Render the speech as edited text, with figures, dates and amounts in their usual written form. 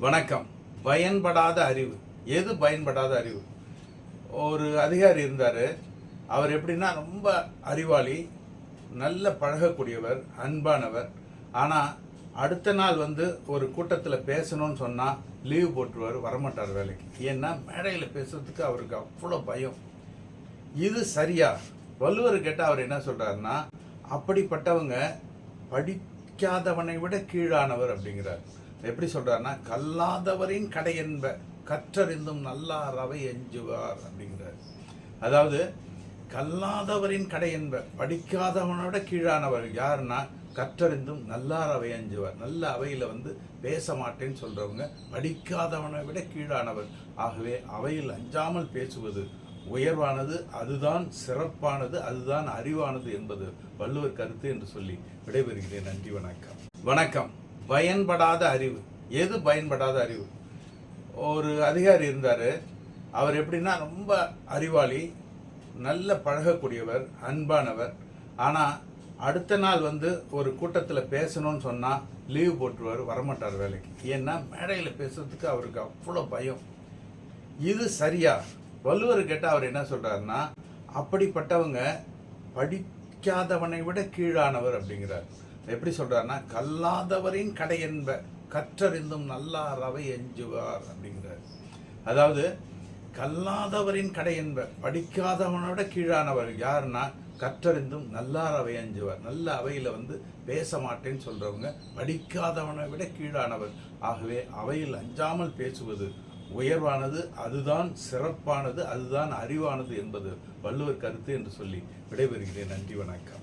வணக்கம். பயன்படாத அறிவு. எது பயன்படாத அறிவு? ஒரு அதிகாரி இருந்தார். அவர் எப்படின்னா ரொம்ப அறிவாளி, நல்ல பழகக்கூடியவர், அன்பானவர். ஆனால் அடுத்த நாள் ஒரு கூட்டத்தில் பேசணும்னு சொன்னால் லீவு போட்டுருவார், வரமாட்டார் வேலைக்கு. ஏன்னா மேடையில் பேசுறதுக்கு அவருக்கு அவ்வளோ பயம். இது சரியா? வள்ளுவர் கேட்டால் அவர் என்ன சொல்கிறாருன்னா, அப்படிப்பட்டவங்க படிக்காதவனை விட கீழானவர் அப்படிங்கிறார். எப்படி சொல்றாருன்னா, கல்லாதவரின் கடை என்ப கற்றறிந்தும் நல்லார் அவை எஞ்சுவார் அப்படிங்கிறார். அதாவது கல்லாதவரின் கடை என்ப, படிக்காதவனோட கீழானவர் யாருன்னா கற்றறிந்தும் நல்லார் அவை அஞ்சுவார். நல்ல அவையில் பேச மாட்டேன்னு சொல்றவங்க படிக்காதவனை விட கீழானவர். ஆகவே அவையில் அஞ்சாமல் பேசுவது உயர்வானது, அதுதான் சிறப்பானது, அதுதான் அறிவானது என்பது வள்ளுவர் கருத்து என்று சொல்லி விடைபெறுகிறேன். நன்றி, வணக்கம். வணக்கம். பயன்படாத அறிவு. எது பயன்படாத அறிவு? ஒரு அதிகாரி இருந்தார். அவர் எப்படின்னா ரொம்ப அறிவாளி, நல்ல பழகக்கூடியவர், அன்பானவர். ஆனால் அடுத்த நாள் ஒரு கூட்டத்தில் பேசணும்னு சொன்னால் லீவு போட்டுருவார், வரமாட்டார் வேலைக்கு. ஏன்னா மேடையில் பேசுறதுக்கு அவருக்கு அவ்வளோ பயம். இது சரியா? வள்ளுவர் கேட்டால் அவர் என்ன சொல்கிறாருன்னா, அப்படிப்பட்டவங்க படிக்காதவனை விட கீழானவர் அப்படிங்கிறார். எப்படி சொல்றாருன்னா, கல்லாதவரின் கடை என்ப கற்றறிந்தும் நல்லார் அவை எஞ்சுவார் அப்படிங்கிறார். அதாவது கல்லாதவரின் கடை என்ப, படிக்காதவனோட கீழானவர் யாருன்னா கற்றறிந்தும் நல்லார் அவை அஞ்சுவார். நல்ல அவையில் பேச மாட்டேன்னு சொல்றவங்க படிக்காதவனை விட கீழானவர். ஆகவே அவையில் அஞ்சாமல் பேசுவது உயர்வானது, அதுதான் சிறப்பானது, அதுதான் அறிவானது என்பது வள்ளுவர் கருத்து என்று சொல்லி விடைபெறுகிறேன். நன்றி, வணக்கம்.